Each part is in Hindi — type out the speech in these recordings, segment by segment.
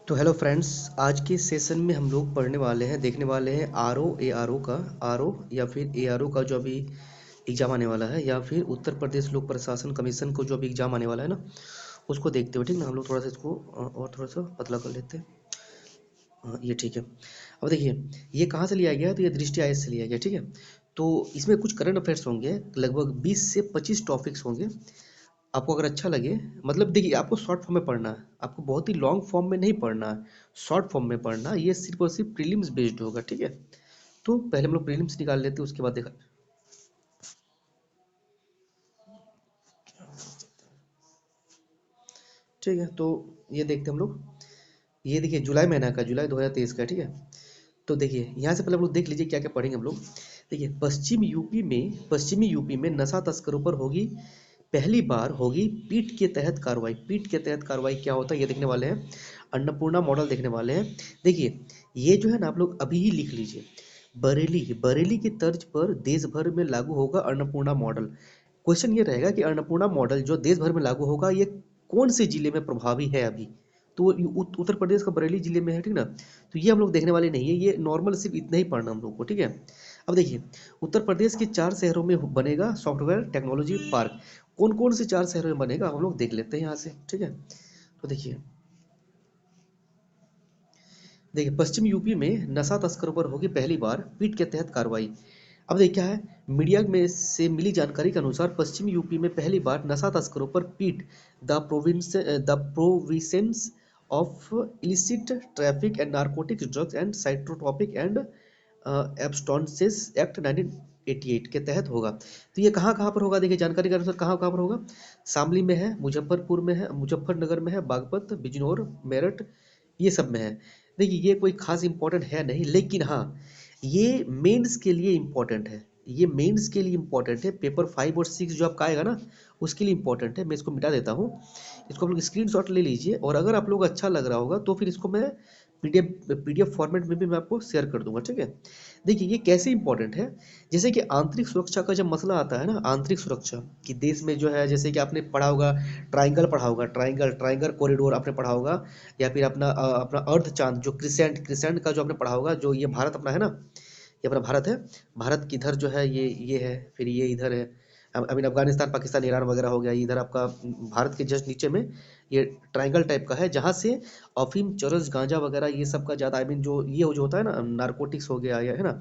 तो हेलो फ्रेंड्स, आज के सेशन में हम लोग पढ़ने वाले हैं, देखने वाले हैं आर ओ या फिर ए आर ओ का जो अभी एग्जाम आने वाला है, या फिर उत्तर प्रदेश लोक प्रशासन कमीशन को जो अभी एग्जाम आने वाला है ना, उसको देखते हुए। ठीक ना, हम लोग थोड़ा सा इसको और थोड़ा सा पतला कर लेते हैं। ये ठीक है। अब देखिए, ये कहाँ से लिया गया है, तो ये दृष्टि आयोग से लिया गया। ठीक है, तो इसमें कुछ करंट अफेयर्स होंगे, लगभग 20 से 25 टॉपिक्स होंगे। आपको अगर अच्छा लगे, मतलब देखिए, आपको शॉर्ट फॉर्म में पढ़ना है, आपको बहुत ही लॉन्ग फॉर्म में नहीं पढ़ना है, शॉर्ट फॉर्म में पढ़ना है। ये सिर्फ और सिर्फ प्रीलिम्स बेस्ड होगा। ठीक है, तो पहले हम लोग प्रीलिम्स निकाल लेते हैं, उसके बाद देखा। ठीक है, तो ये देखते हैं हम लोग। ये देखिए, जुलाई महीना का, जुलाई 2023 का। ठीक है, तो देखिए यहाँ से पहले हम लोग देख लीजिए क्या क्या पढ़ेंगे हम लोग। देखिए, पश्चिमी यूपी में नशा तस्करों पर होगी, पहली बार होगी पीट के तहत कार्रवाई। पीट के तहत कार्रवाई क्या होता है, ये देखने वाले हैं। अन्नपूर्णा मॉडल देखने वाले हैं। देखिए, ये जो है ना, आप लोग अभी ही लिख लीजिए। बरेली बरेली की तर्ज पर देश भर में लागू होगा अन्नपूर्णा मॉडल। क्वेश्चन ये रहेगा कि अन्नपूर्णा मॉडल जो देश भर में लागू होगा, ये कौन से जिले में प्रभावी है अभी। तो वो उत्तर प्रदेश का बरेली जिले में है। ठीक ना, तो ये हम लोग देखने वाले नहीं है, ये नॉर्मल सिर्फ इतना ही पढ़ना हम लोग को। ठीक है, अब देखिए, उत्तर प्रदेश के 4 शहरों में बनेगा सॉफ्टवेयर टेक्नोलॉजी पार्क। कौन कौन से 4 शहरों में बनेगा, हम लोग देख लेते हैं यहाँ से। ठीक है, तो देखिए पश्चिम यूपी में नशा तस्करों पर होगी पहली बार पीट के तहत कार्रवाई। अब देखिए क्या है, मीडिया में से मिली जानकारी के अनुसार पश्चिम यूपी में पहली बार नशा तस्करों पर PIT the province of illicit traffic and narcotics drugs and psychotropic and substances act 1988 के तहत होगा। तो ये कहाँ कहाँ पर होगा, देखिए जानकारी के अनुसार कहाँ कहाँ पर होगा। शामली में है, मुजफ्फरपुर में है, मुजफ्फरनगर में है, बागपत, बिजनौर, मेरठ, ये सब में है। देखिए, ये कोई खास इंपॉर्टेंट है नहीं, लेकिन हाँ, ये मेंस के लिए इंपॉर्टेंट है। ये मेंस के लिए इंपॉर्टेंट है, पेपर 5 और 6 जो आपका आएगा ना, उसके लिए इंपॉर्टेंट है। मैं इसको मिटा देता हूँ, इसको आप लोग स्क्रीनशॉट ले लीजिए, और अगर आप लोग अच्छा लग रहा होगा तो फिर इसको मैं पीडीएफ फॉर्मेट में भी मैं आपको शेयर कर दूंगा। ठीक है, देखिए ये कैसे इंपॉर्टेंट है। जैसे कि आंतरिक सुरक्षा का जब मसला आता है ना, आंतरिक सुरक्षा कि देश में जो है, जैसे कि आपने पढ़ा होगा, ट्राइंगल पढ़ा होगा, ट्राइंगल ट्राइंगल कॉरिडोर आपने पढ़ा होगा, या फिर अपना अर्ध चांद जो क्रिसेंट क्रिसेंट का जो आपने पढ़ा होगा, जो ये भारत अपना है ना, ये अपना भारत है। भारत की इधर जो है, ये है, फिर ये इधर है। I mean Afghanistan, Pakistan, Iran वगैरह हो गया, इधर आपका भारत के जस्ट नीचे में ये ट्रायंगल टाइप का है, जहाँ से अफीम, चरस, गांजा वगैरह ये सब का ज़्यादा, आई मीन जो होता है ना, नारकोटिक्स हो गया, या है ना,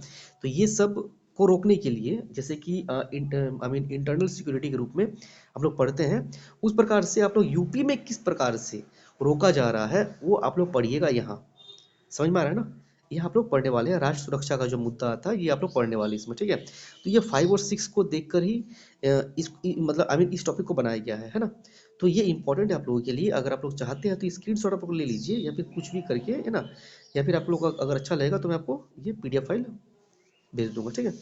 तो ये सब को रोकने के लिए, जैसे कि आई मीन इंटरनल सिक्योरिटी के रूप में हम लोग पढ़ते हैं, उस प्रकार से आप लोग यूपी में किस प्रकार से रोका जा रहा है, वो आप लोग पढ़िएगा यहाँ। समझ में आ रहा है ना, ये आप लोग पढ़ने वाले हैं। राष्ट्र सुरक्षा का जो मुद्दा आता है, ये आप लोग पढ़ने वाले हैं इसमें। ठीक है, तो ये 5 और 6 को देखकर ही मतलब आई मीन इस टॉपिक को बनाया गया है ना। तो ये इंपॉर्टेंट है आप लोगों के लिए। अगर आप लोग चाहते हैं तो स्क्रीनशॉट आप लोग ले लीजिए, या फिर कुछ भी करके, है ना, या फिर आप लोग का अगर अच्छा लगेगा तो मैं आपको ये पीडीएफ फाइल भेज दूंगा। ठीक है,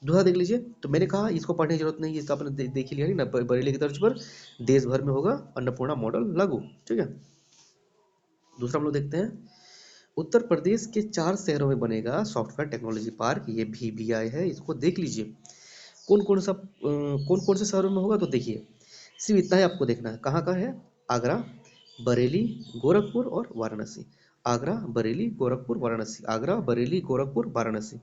दूसरा देख लीजिए। तो मैंने कहा इसको पढ़ने की जरूरत नहीं है, इसका आपने देख ही लिया नहीं ना, बरेली की तर्ज पर देश भर में होगा अन्नपूर्णा मॉडल लागू। ठीक है, दूसरा हम लोग देखते हैं, उत्तर प्रदेश के 4 शहरों में बनेगा सॉफ्टवेयर टेक्नोलॉजी पार्क। ये भी आए है, इसको देख लीजिए। कौन कौन से शहरों में होगा, तो देखिए सिर्फ इतना ही आपको देखना है। कहाँ कहाँ है, आगरा, बरेली, गोरखपुर और वाराणसी। आगरा, बरेली, गोरखपुर, वाराणसी, आगरा, बरेली, गोरखपुर, वाराणसी।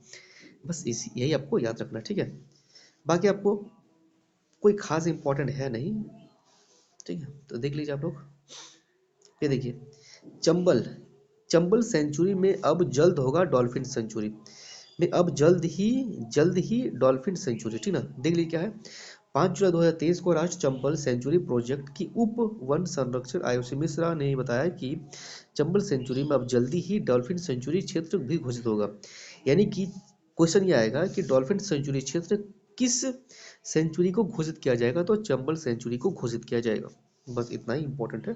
बस इसी यही आपको याद रखना है। ठीक है, बाकी आपको कोई खास इंपॉर्टेंट है नहीं। ठीक है, तो देख लीजिए आप लोग। ये देखिए, चंबल चंबल सेंचुरी में अब जल्द होगा डॉल्फिन सेंचुरी में, अब जल्द ही डॉल्फिन सेंचुरी। ठीक ना, देख लीजिए क्या है। 5 जुलाई 2023 को राष्ट्रीय चंबल सेंचुरी प्रोजेक्ट की उप वन संरक्षण आयुषी मिश्रा ने बताया कि चंबल सेंचुरी में अब जल्दी ही डॉल्फिन सेंचुरी क्षेत्र भी घोषित होगा। यानी कि क्वेश्चन ये आएगा कि डॉल्फिन सेंचुरी क्षेत्र किस सेंचुरी को घोषित किया जाएगा, तो चंबल सेंचुरी को घोषित किया जाएगा। बस इतना ही इंपॉर्टेंट है।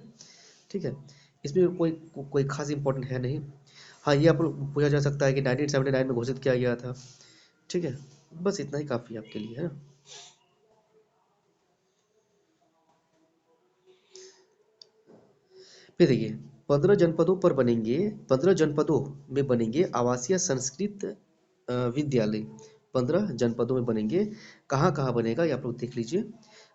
ठीक है, इसमें कोई खास इंपॉर्टेंट है नहीं। हाँ, ये आप लोग पूछा जा सकता है कि 1979 में घोषित किया गया था। ठीक है, बस इतना ही काफ़ी है आपके लिए, है ना। फिर देखिए, 15 जनपदों में बनेंगे आवासीय संस्कृत विद्यालय। 15 जनपदों में बनेंगे, कहाँ कहाँ बनेगा ये आप लोग देख लीजिए।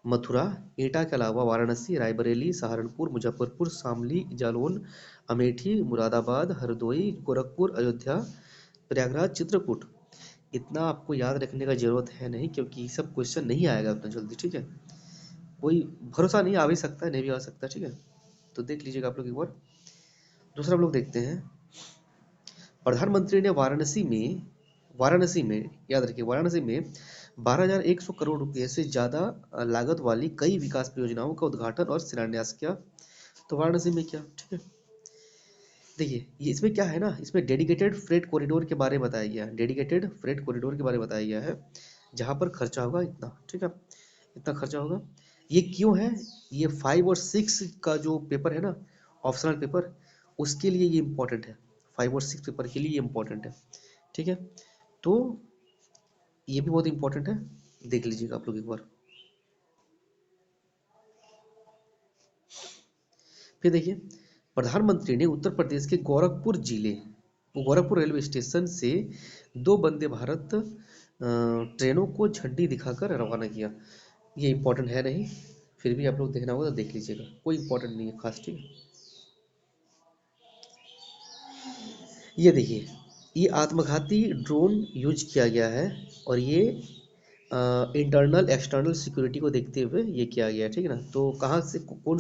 मथुरा, एटा के अलावा वाराणसी, रायबरेली, सहारनपुर, मुजफ्फरपुर, शामली, जालौन, अमेठी, मुरादाबाद, हरदोई, गोरखपुर, अयोध्या, प्रयागराज, चित्रकूट। इतना आपको याद रखने का जरूरत है नहीं, क्योंकि ये सब क्वेश्चन नहीं आएगा उतना जल्दी, ठीक है। कोई भरोसा नहीं, आ भी सकता है, नहीं भी आ सकता, ठीक है। तो देख लीजिएगा आप लोग एक बार। दूसरा हम लोग देखते हैं, प्रधानमंत्री ने वाराणसी में याद रखिए, वाराणसी में 12,100 करोड़ रुपए से ज्यादा लागत वाली कई विकास परियोजनाओं का उद्घाटन और शिलान्यास किया। तो वाराणसी में क्या, ठीक है। देखिए ये इसमें क्या है ना, इसमें डेडिकेटेड फ्रेट कॉरिडोर के बारे में बताया गया है, डेडिकेटेड फ्रेट कॉरिडोर के बारे में बताया गया है, जहां पर खर्चा होगा इतना, ठीक है, इतना खर्चा होगा। ये क्यों है, ये 5 और 6 का जो पेपर है ना, ऑप्शनल पेपर, उसके लिए ये इम्पोर्टेंट है, 5 और 6 पेपर के लिए ये इम्पोर्टेंट है, ठीक है। तो ये भी बहुत इम्पोर्टेंट है, देख लीजिएगा आप लोग एक बार। फिर देखिए, प्रधानमंत्री ने उत्तर प्रदेश के गोरखपुर रेलवे स्टेशन से 2 वंदे भारत ट्रेनों को झंडी दिखाकर रवाना किया। ये इम्पोर्टेंट है नहीं, फिर भी आप लोग देखना होगा तो देख लीजिएगा, कोई इम्पोर्टेंट नहीं है खास, ठीक है। ये देखिए, ये आत्मघाती ड्रोन यूज किया गया है, और ये इंटरनल एक्सटर्नल सिक्योरिटी को देखते हुए ये किया गया है, ठीक है ना। तो कहाँ से, कौन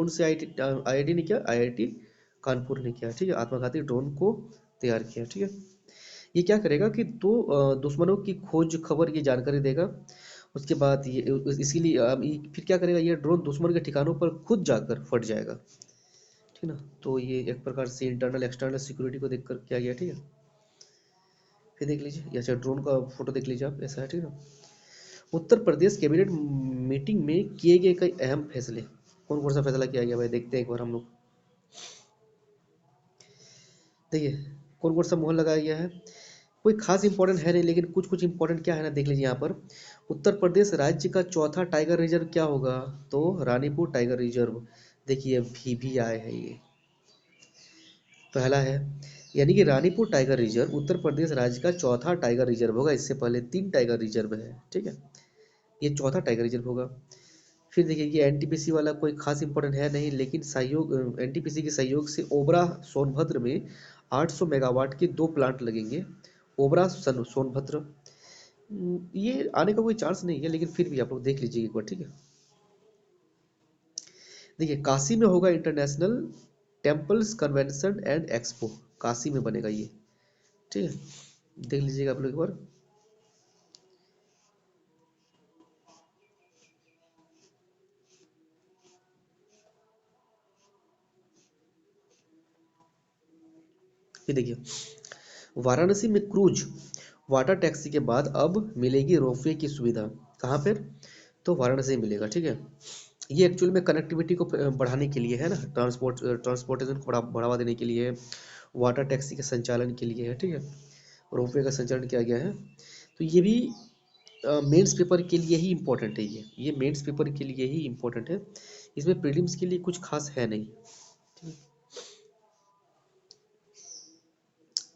से आईआईटी ने किया, आईआईटी कानपुर ने किया, ठीक है, आत्मघाती ड्रोन को तैयार किया, ठीक है। ये क्या करेगा कि दुश्मनों की खोज खबर ये जानकारी देगा। उसके बाद ये इसीलिए फिर क्या करेगा, ये ड्रोन दुश्मन के ठिकानों पर खुद जाकर फट जाएगा, ठीक है ना। तो ये एक प्रकार से इंटरनल एक्सटर्नल सिक्योरिटी को देखकर किया गया, ठीक है। फिर देख लीजिए, ये अच्छा ड्रोन का फोटो देख लीजिए आप, ऐसा है, ठीक है ना। उत्तर प्रदेश कैबिनेट मीटिंग में किए गए कई अहम फैसले, कौन कौन सा फैसला किया गया भाई, देखते हैं एक बार हम लोग। देखिए, कौन कौन सा मोहर लगाया गया है, कोई खास इंपॉर्टेंट है नहीं, लेकिन कुछ कुछ इंपॉर्टेंट क्या है ना, देख लीजिए यहाँ पर। उत्तर प्रदेश राज्य का चौथा टाइगर रिजर्व क्या होगा, तो रानीपुर टाइगर रिजर्व। देखिए VVI है ये, पहला है, यानी कि रानीपुर टाइगर रिजर्व उत्तर प्रदेश राज्य का चौथा टाइगर रिजर्व होगा, इससे पहले 3 टाइगर रिजर्व है, ठीक है, ये चौथा टाइगर रिजर्व होगा। फिर देखिए, ये एनटीपीसी वाला कोई खास इंपॉर्टेंट है नहीं, लेकिन सहयोग एनटीपीसी के सहयोग से ओबरा सोनभद्र में 800 मेगावाट के 2 प्लांट लगेंगे। ओबरा सोनभद्र, ये आने का कोई चांस नहीं है, लेकिन फिर भी आप लोग देख लीजिए एक बार, ठीक है। देखिए, काशी में होगा international temples convention and expo, Kashi में बनेगा ये, ठीक है, देख लीजिएगा आप लोग एक बार। फिर देखिए, वाराणसी में क्रूज वाटर टैक्सी के बाद अब मिलेगी रोपवे की सुविधा, कहाँ पर, तो वाराणसी में मिलेगा, ठीक है। ये एक्चुअल में कनेक्टिविटी को बढ़ाने के लिए है ना, ट्रांसपोर्टेशन को बढ़ावा देने के लिए, वाटर टैक्सी के संचालन के लिए है, ठीक है, रोपवे का संचालन किया गया है। तो ये भी मेंस पेपर के लिए ही इम्पोर्टेंट है, ये मेंस पेपर के लिए ही इम्पोर्टेंट है, इसमें प्रीलिम्स के लिए कुछ खास है नहीं, ठीक है।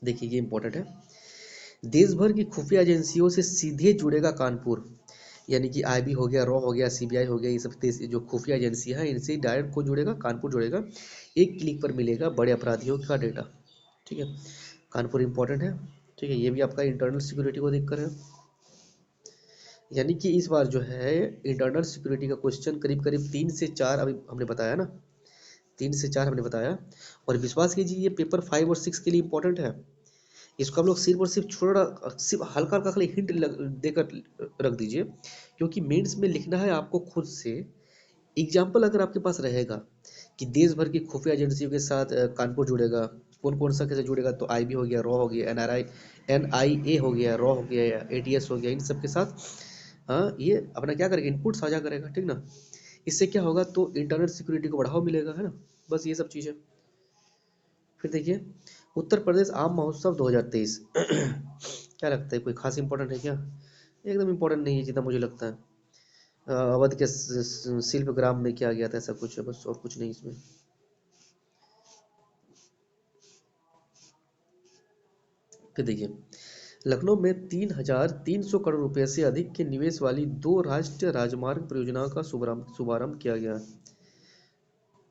देखिए ये इम्पोर्टेंट है, देश भर की खुफिया एजेंसियों से सीधे जुड़ेगा कानपुर, यानी कि आईबी हो गया, रॉ हो गया, सीबीआई हो गया, ये सब जो खुफिया एजेंसियां हैं, इनसे डायरेक्ट को जुड़ेगा, कानपुर जुड़ेगा, एक क्लिक पर मिलेगा बड़े अपराधियों का डेटा, ठीक है। कानपुर इंपॉर्टेंट है, ठीक है, ये भी आपका इंटरनल सिक्योरिटी को देखकर है। यानी कि इस बार जो है इंटरनल सिक्योरिटी का क्वेश्चन करीब करीब 3 से 4 अभी हमने बताया ना, 3 से 4 हमने बताया, और विश्वास कीजिए ये पेपर 5 और 6 के लिए इंपॉर्टेंट है। इसको हम लोग सिर्फ और सिर्फ थोड़ा सिर्फ हल्का हल्का खाली हिंट देकर रख दीजिए, क्योंकि मेंस में लिखना है आपको खुद से। एग्जाम्पल अगर आपके पास रहेगा कि देश भर की खुफिया एजेंसियों के साथ कानपुर जुड़ेगा, कौन कौन सा कैसे जुड़ेगा, तो आईबी हो गया, रॉ हो गया, एनआईए हो गया, रॉ हो गया, एटीएस हो गया, इन सब के साथ हाँ ये अपना क्या करेगा, इनपुट साझा करेगा, ठीक ना। इससे क्या होगा, तो इंटरनेट सिक्योरिटी को बढ़ावा मिलेगा, है ना, बस ये सब चीज़ें। फिर देखिए, उत्तर प्रदेश आम महोत्सव 2023 क्या लगता है, कोई खास इंपॉर्टेंट है क्या, एकदम इंपॉर्टेंट नहीं है जितना मुझे लगता है। अवध के शिल्प ग्राम में किया गया था, ऐसा कुछ है बस, और कुछ नहीं इसमें। फिर देखिए, लखनऊ में 3,300 करोड़ रुपए से अधिक के निवेश वाली 2 राष्ट्रीय राजमार्ग परियोजनाओं का शुभारंभ किया गया।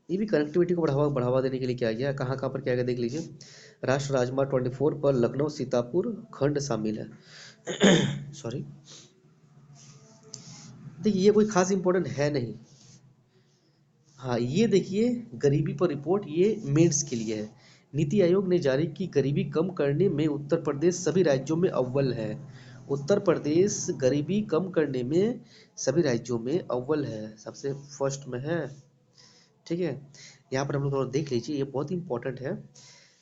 ये भी कनेक्टिविटी को बढ़ावा बढ़ावा देने के लिए किया गया। कहाँ कहाँ पर किया गया देख लीजिए। राष्ट्रीय राजमार्ग 24 पर लखनऊ सीतापुर खंड शामिल है। सॉरी, देखिए ये कोई खास इंपॉर्टेंट है नहीं। हाँ, ये देखिए गरीबी पर रिपोर्ट, ये मेंस के लिए है। नीति आयोग ने जारी की, गरीबी कम करने में उत्तर प्रदेश सभी राज्यों में अव्वल है। उत्तर प्रदेश गरीबी कम करने में सभी राज्यों में अव्वल है, सबसे फर्स्ट में है। ठीक है, यहाँ पर हम लोग थोड़ा देख लीजिए, ये बहुत इंपॉर्टेंट है।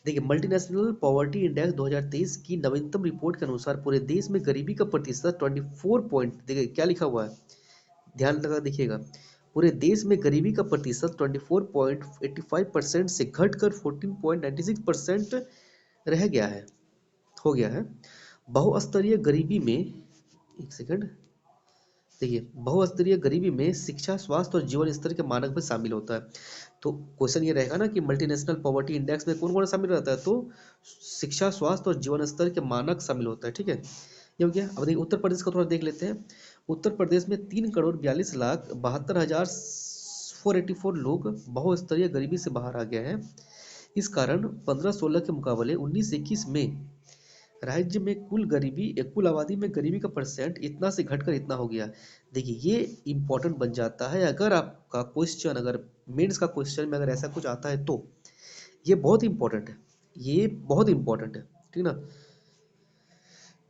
देखिए, मल्टीनेशनल पॉवर्टी इंडेक्स 2023 की नवीनतम रिपोर्ट के अनुसार पूरे देश में गरीबी का प्रतिशत 24 पॉइंट, देखिए क्या लिखा हुआ है, ध्यान लगा देखिएगा। पूरे देश में गरीबी का प्रतिशत 24.85% से घटकर 14.96% रह गया है, हो गया है। बहुस्तरीय गरीबी में, एक सेकंड, देखिए बहुस्तरीय गरीबी में शिक्षा, स्वास्थ्य और जीवन स्तर के मानक में शामिल होता है। तो क्वेश्चन ये रहेगा ना कि मल्टीनेशनल पॉवर्टी इंडेक्स में कौन कौन शामिल रहता है, तो शिक्षा, स्वास्थ्य और जीवन स्तर के मानक शामिल होता है। ठीक है, ये हो गया। अब देखिए उत्तर प्रदेश का थोड़ा देख लेते हैं। उत्तर प्रदेश में 3,42,72,484 लोग बहुस्तरीय गरीबी से बाहर आ गए हैं। इस कारण 15-16 के मुकाबले 19-21 में राज्य में कुल आबादी में गरीबी का परसेंट इतना से घटकर इतना हो गया। देखिए ये इंपॉर्टेंट बन जाता है, अगर आपका क्वेश्चन, अगर मेंस का क्वेश्चन में अगर ऐसा कुछ आता है तो ये बहुत इंपॉर्टेंट है, ये बहुत इंपॉर्टेंट है। ठीक ना,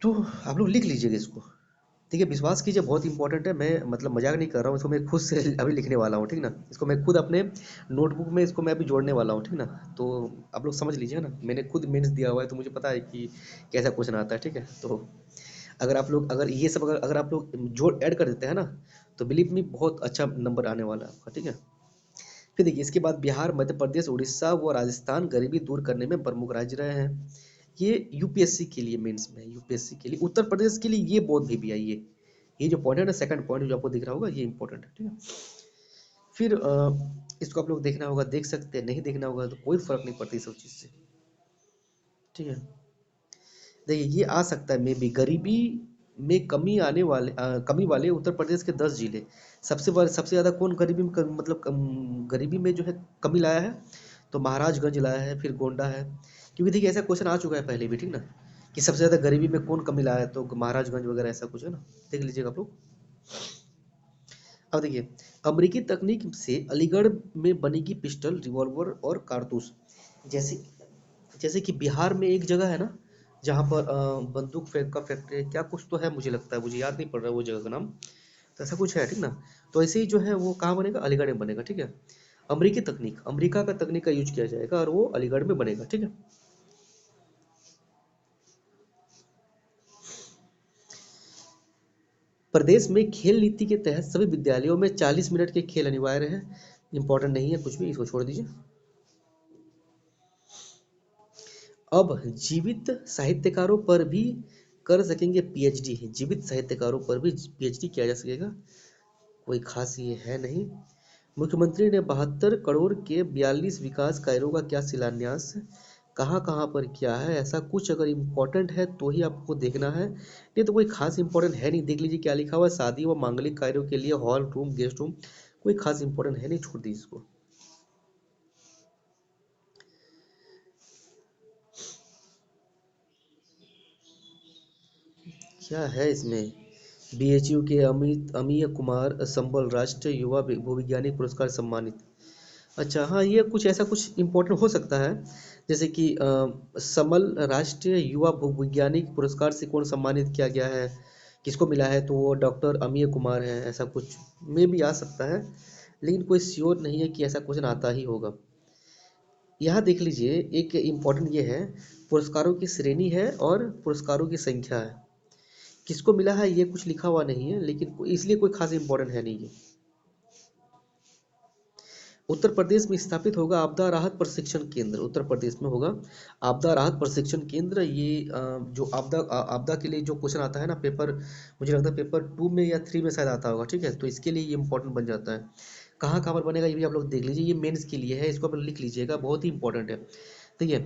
तो आप लोग लिख लीजिएगा इसको। ठीक है, विश्वास कीजिए बहुत इंपॉर्टेंट है, मैं मतलब मजाक नहीं कर रहा हूँ, इसको मैं खुद से अभी लिखने वाला हूँ। ठीक ना, इसको मैं खुद अपने नोटबुक में इसको मैं अभी जोड़ने वाला हूँ। ठीक ना, तो आप लोग समझ लीजिए ना, मैंने खुद मेंस दिया हुआ है तो मुझे पता है कि कैसा क्वेश्चन आता है। ठीक है, तो अगर आप लोग, अगर ये सब अगर आप लोग जोड़ ऐड कर देते हैं ना, तो बिलीव मी बहुत अच्छा नंबर आने वाला है आपका। ठीक है, फिर देखिए इसके बाद बिहार, मध्य प्रदेश, उड़ीसा व राजस्थान गरीबी दूर करने में प्रमुख राज्य रहे हैं। ये यूपीएससी के लिए मेंस में, यूपीएससी के लिए। उत्तर प्रदेश के लिए ये बहुत भी आई है, ये जो पॉइंट है ना, सेकंड पॉइंट जो आपको दिख रहा होगा, ये इंपॉर्टेंट है। ठीक है, फिर इसको आप लोग देखना होगा, देख सकते हैं, नहीं देखना होगा तो कोई फर्क नहीं पड़ता इस सब चीज़ से। ठीक है, देखिए ये आ सकता है मे बी, गरीबी में कमी वाले उत्तर प्रदेश के 10 जिले। सबसे ज़्यादा कौन गरीबी में मतलब गरीबी में जो है कमी लाया है, तो महाराजगंज लाया है, फिर गोंडा है। क्योंकि देखिए ऐसा क्वेश्चन आ चुका है पहले भी। ठीक ना, कि सबसे ज़्यादा गरीबी में कौन कमी लाया है, तो महाराजगंज वगैरह ऐसा कुछ है ना, देख लीजिएगा आप लोग। अब देखिए, अमेरिकी तकनीक से अलीगढ़ में बनेगी पिस्टल, रिवॉल्वर और कारतूस। जैसे जैसे कि बिहार में एक जगह है ना, जहाँ पर बंदूक फेंक का फैक्ट्री क्या कुछ तो है, मुझे लगता है, मुझे याद नहीं पड़ रहा है वो जगह का नाम, तो ऐसा कुछ है। ठीक ना, तो ऐसे ही जो है वो कहाँ बनेगा, अलीगढ़ में बनेगा। ठीक है, अमेरिकी तकनीक, अमेरिका का तकनीक का यूज किया जाएगा और वो अलीगढ़ में बनेगा। ठीक है, प्रदेश में खेल नीति के तहत सभी विद्यालयों में 40 मिनट के खेल अनिवार्य है। इंपॉर्टेंट नहीं है कुछ भी, इसको छोड़ दीजिए। अब जीवित साहित्यकारों पर भी कर सकेंगे पीएचडी, जीवित साहित्यकारों पर भी पीएचडी किया जा सकेगा, कोई खास ये है नहीं। मुख्यमंत्री ने 72 करोड़ के 42 विकास कार्यों का किया शिलान्यास, कहाँ कहाँ पर किया है, ऐसा कुछ अगर इम्पोर्टेंट है तो ही आपको देखना है, नहीं तो कोई खास इंपॉर्टेंट है नहीं। देख लीजिए क्या लिखा हुआ है, शादी व मांगलिक कार्यों के लिए हॉल रूम, गेस्ट रूम, कोई खास इंपॉर्टेंट है नहीं, छोड़ दीजिए इसको। क्या है इसमें, बीएचयू के अमीय कुमार संबल राष्ट्रीय युवा भूविज्ञानिक पुरस्कार सम्मानित। अच्छा हाँ, ये कुछ ऐसा कुछ इम्पोर्टेंट हो सकता है, जैसे कि समल राष्ट्रीय युवा भूवैज्ञानिक पुरस्कार से कौन सम्मानित किया गया है, किसको मिला है, तो वो डॉक्टर अमीय कुमार है, ऐसा कुछ में भी आ सकता है, लेकिन कोई श्योर नहीं है कि ऐसा क्वेश्चन आता ही होगा। यहाँ देख लीजिए, एक इम्पोर्टेंट ये है, पुरस्कारों की श्रेणी है और पुरस्कारों की संख्या है, किसको मिला है ये कुछ लिखा हुआ नहीं है, लेकिन इसलिए कोई खास इम्पोर्टेंट है नहीं ये। उत्तर प्रदेश में स्थापित होगा आपदा राहत प्रशिक्षण केंद्र, उत्तर प्रदेश में होगा आपदा राहत प्रशिक्षण केंद्र। ये जो आपदा के लिए जो क्वेश्चन आता है ना, पेपर, मुझे लगता है पेपर 2 में या 3 में शायद आता होगा। ठीक है, तो इसके लिए ये इंपॉर्टेंट बन जाता है। कहाँ कहाँ पर बनेगा ये भी आप लोग देख लीजिए, ये मेंस के लिए है, इसको आप लिख लीजिएगा, बहुत ही इंपॉर्टेंट है। ठीक है,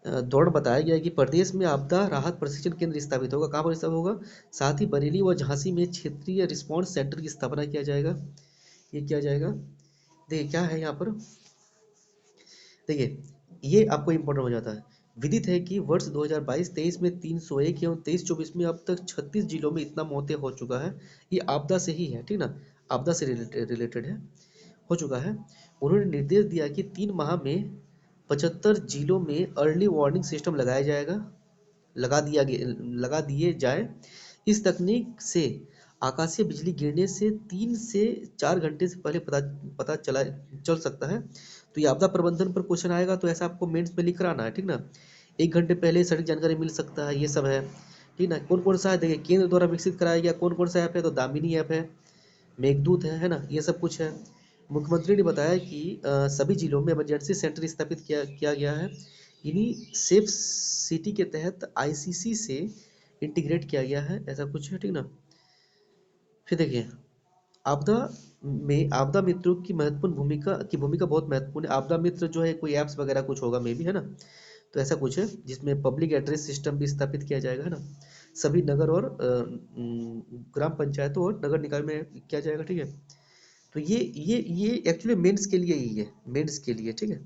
दौरान बताया गया है कि प्रदेश में आपदा राहत प्रशिक्षण केंद्र स्थापित होगा। कहाँ पर स्थापित होगा? साथ ही बरेली व झांसी में क्षेत्रीय रिस्पांस सेंटर की स्थापना किया जाएगा। ये किया जाएगा। देखिए क्या है यहाँ पर, देखिए ये आपको इम्पोर्टेंट हो जाता है। विदित है कि वर्ष 2022-23 में 301 एवं 23-24 में अब तक 36 जिलों में इतना मौतें हो चुका है। ये आपदा से ही है, ठीक ना, आपदा से रिलेटेड है, हो चुका है। उन्होंने निर्देश दिया कि 3 माह में 75 जिलों में अर्ली वार्निंग सिस्टम लगाया जाएगा, लगा दिए जाए। इस तकनीक से आकाशीय बिजली गिरने से 3 से 4 घंटे से पहले पता चल सकता है। तो ये आपदा प्रबंधन पर क्वेश्चन आएगा तो ऐसा आपको मेंस में लिख कर आना है, ठीक ना। 1 घंटे पहले सटीक जानकारी मिल सकता है, ये सब है, ठीक ना। कौन कौन सा है, देखिए केंद्र द्वारा विकसित कराया गया कौन कौन सा ऐप है, तो दामिनी ऐप है, मेघदूत है ना, ये सब कुछ है। मुख्यमंत्री ने बताया कि सभी जिलों में इमरजेंसी सेंटर स्थापित किया गया है। इन्हीं सेफ सिटी के तहत आईसीसी से इंटीग्रेट किया गया है, ऐसा कुछ है, ठीक ना। फिर देखिए आपदा आपदा मित्रों की भूमिका बहुत महत्वपूर्ण है। आपदा मित्र जो है कोई ऐप्स वगैरह कुछ होगा मे बी, है ना। तो ऐसा कुछ है जिसमें पब्लिक एड्रेस सिस्टम भी स्थापित किया जाएगा, है ना। सभी नगर और ग्राम पंचायतों और नगर निकाय में किया जाएगा, ठीक है। तो ये एक्चुअली मेंस के लिए ही है, मेंस के लिए, ठीक है।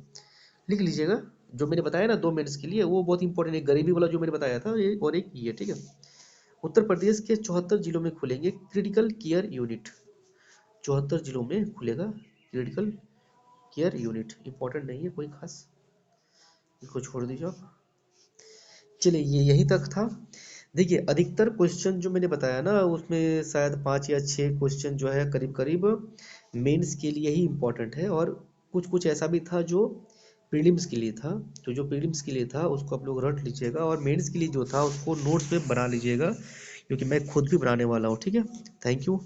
लिख लीजिएगा जो मैंने बताया ना, 2 मेंस के लिए, वो बहुत इंपॉर्टेंट है। गरीबी वाला जो मैंने बताया था ये, और एक ये, ठीक है। उत्तर प्रदेश के 74 जिलों में खुलेंगे क्रिटिकल केयर यूनिट। 74 जिलों में खुलेगा क्रिटिकल केयर यूनिट। इंपॉर्टेंट नहीं है कोई खास, इसको छोड़ दीजिए आप। चलिए ये यही तक था। देखिए अधिकतर क्वेश्चन जो मैंने बताया ना उसमें शायद 5 या 6 क्वेश्चन जो है करीब करीब मेंस के लिए ही इम्पोर्टेंट है, और कुछ कुछ ऐसा भी था जो प्रीलिम्स के लिए था। तो जो प्रीलिम्स के लिए था उसको आप लोग रट लीजिएगा, और मेंस के लिए जो था उसको नोट्स पे बना लीजिएगा, क्योंकि मैं खुद भी बनाने वाला हूँ, ठीक है। Thank you.